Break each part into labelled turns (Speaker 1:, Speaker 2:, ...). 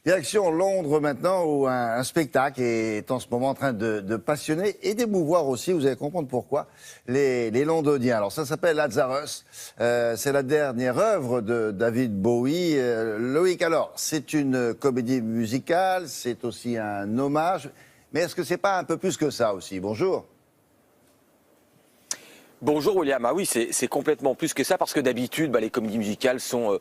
Speaker 1: Direction Londres maintenant, où un spectacle est en ce moment en train de passionner et d'émouvoir aussi, vous allez comprendre pourquoi, les Londoniens. Alors ça s'appelle Lazarus, c'est la dernière œuvre de David Bowie. Loïc, alors, c'est une comédie musicale, c'est aussi un hommage, mais est-ce que c'est pas un peu plus que ça aussi? Bonjour.
Speaker 2: Bonjour William, ah oui c'est complètement plus que ça parce que d'habitude les comédies musicales sont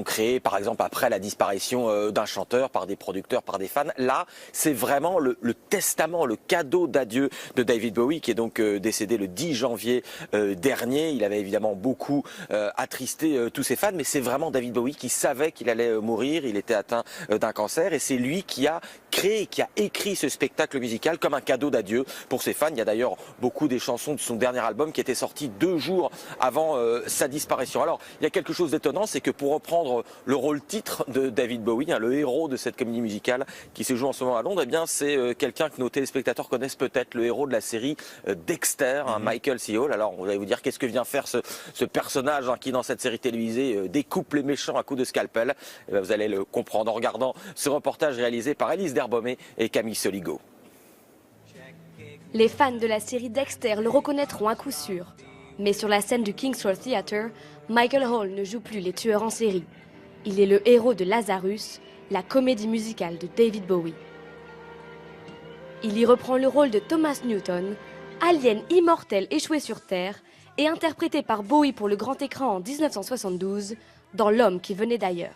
Speaker 2: créées par exemple après la disparition d'un chanteur par des producteurs, par des fans. Là c'est vraiment le testament, le cadeau d'adieu de David Bowie qui est donc décédé le 10 janvier dernier. Il avait évidemment beaucoup attristé tous ses fans, mais c'est vraiment David Bowie qui savait qu'il allait mourir, il était atteint d'un cancer et c'est lui qui a créé, qui a écrit ce spectacle musical comme un cadeau d'adieu pour ses fans. Il y a d'ailleurs beaucoup des chansons de son dernier album qui étaient sorti 2 jours avant sa disparition. Alors, il y a quelque chose d'étonnant, c'est que pour reprendre le rôle titre de David Bowie, le héros de cette comédie musicale qui se joue en ce moment à Londres, eh bien, c'est quelqu'un que nos téléspectateurs connaissent peut-être, le héros de la série Dexter, Michael C. Hall. Alors, vous allez vous dire, qu'est-ce que vient faire ce personnage qui, dans cette série télévisée, découpe les méchants à coups de scalpel? Eh bien, vous allez le comprendre en regardant ce reportage réalisé par Alice Derbaumet et Camille Soligo.
Speaker 3: Les fans de la série Dexter le reconnaîtront à coup sûr. Mais sur la scène du King's Cross Theatre, Michael Hall ne joue plus les tueurs en série. Il est le héros de Lazarus, la comédie musicale de David Bowie. Il y reprend le rôle de Thomas Newton, alien immortel échoué sur Terre et interprété par Bowie pour le grand écran en 1972 dans L'homme qui venait d'ailleurs.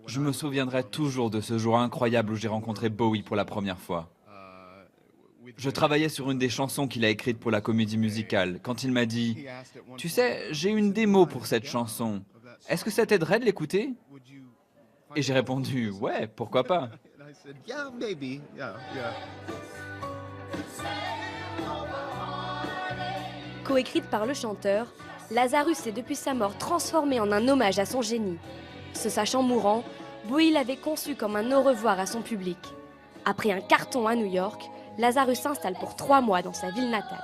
Speaker 4: Je me souviendrai toujours de ce jour incroyable où j'ai rencontré Bowie pour la première fois. Je travaillais sur une des chansons qu'il a écrites pour la comédie musicale, quand il m'a dit « Tu sais, j'ai une démo pour cette chanson. Est-ce que ça t'aiderait de l'écouter ?» Et j'ai répondu « Ouais, pourquoi pas ?»
Speaker 3: Coécrite par le chanteur, Lazarus s'est depuis sa mort transformé en un hommage à son génie. Se sachant mourant, Bowie l'avait conçu comme un au revoir à son public. Après un carton à New York, Lazarus s'installe pour 3 mois dans sa ville natale.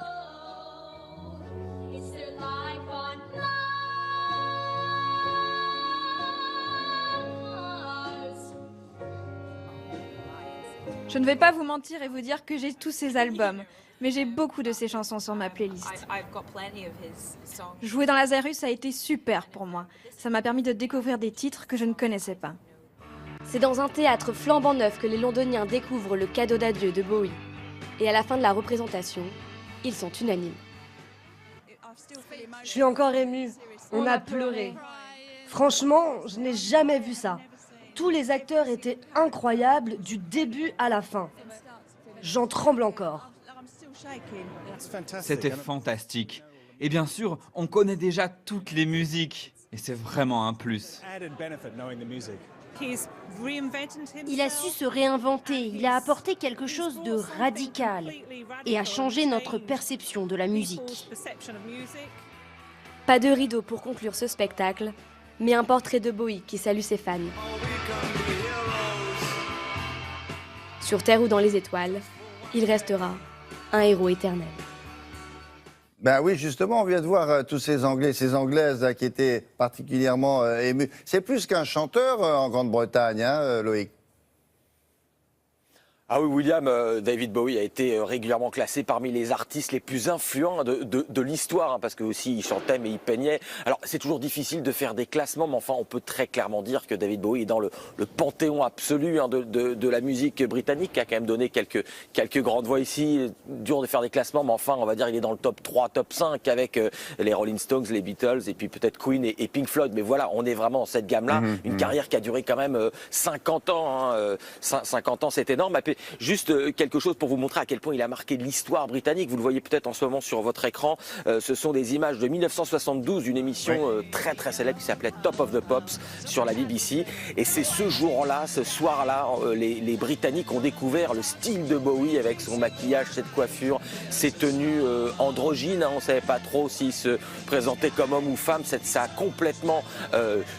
Speaker 5: Je ne vais pas vous mentir et vous dire que j'ai tous ces albums, mais j'ai beaucoup de ces chansons sur ma playlist. Jouer dans Lazarus a été super pour moi. Ça m'a permis de découvrir des titres que je ne connaissais pas.
Speaker 3: C'est dans un théâtre flambant neuf que les Londoniens découvrent le cadeau d'adieu de Bowie. Et à la fin de la représentation, ils sont unanimes.
Speaker 6: Je suis encore émue. On a pleuré. Franchement, je n'ai jamais vu ça. Tous les acteurs étaient incroyables du début à la fin. J'en tremble encore.
Speaker 4: C'était fantastique. Et bien sûr, on connaît déjà toutes les musiques. Et c'est vraiment un plus.
Speaker 7: Il a su se réinventer, il a apporté quelque chose de radical et a changé notre perception de la musique.
Speaker 3: Pas de rideau pour conclure ce spectacle, mais un portrait de Bowie qui salue ses fans. Sur Terre ou dans les étoiles, il restera un héros éternel.
Speaker 1: Ben oui, justement, on vient de voir tous ces Anglais, ces Anglaises qui étaient particulièrement émus. C'est plus qu'un chanteur en Grande-Bretagne, Loïc.
Speaker 2: Ah oui, William, David Bowie a été régulièrement classé parmi les artistes les plus influents de l'histoire, parce que aussi il chantait mais il peignait. Alors c'est toujours difficile de faire des classements, mais enfin on peut très clairement dire que David Bowie est dans le panthéon absolu de la musique britannique, qui a quand même donné quelques grandes voix ici. Dur de faire des classements, mais enfin on va dire il est dans le top 3, top 5 avec les Rolling Stones, les Beatles et puis peut-être Queen et Pink Floyd. Mais voilà, on est vraiment dans cette gamme-là. Une carrière qui a duré quand même 50 ans. 50 ans, c'est énorme. Juste quelque chose pour vous montrer à quel point il a marqué l'histoire britannique. Vous le voyez peut-être en ce moment sur votre écran. Ce sont des images de 1972 d'une émission très très célèbre qui s'appelait Top of the Pops sur la BBC. Et c'est ce jour-là, ce soir-là, les Britanniques ont découvert le style de Bowie avec son maquillage, cette coiffure, ses tenues androgynes. On ne savait pas trop s'il se présentait comme homme ou femme. Ça a complètement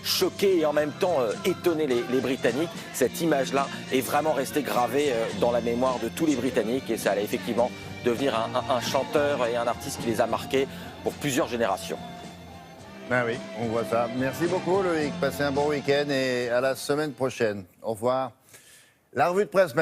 Speaker 2: choqué et en même temps étonné les Britanniques. Cette image-là est vraiment restée gravée dans la mémoire de tous les Britanniques et ça allait effectivement devenir un chanteur et un artiste qui les a marqués pour plusieurs générations.
Speaker 1: Ben oui, on voit ça. Merci beaucoup Loïc, passez un bon week-end et à la semaine prochaine. Au revoir. La revue de presse.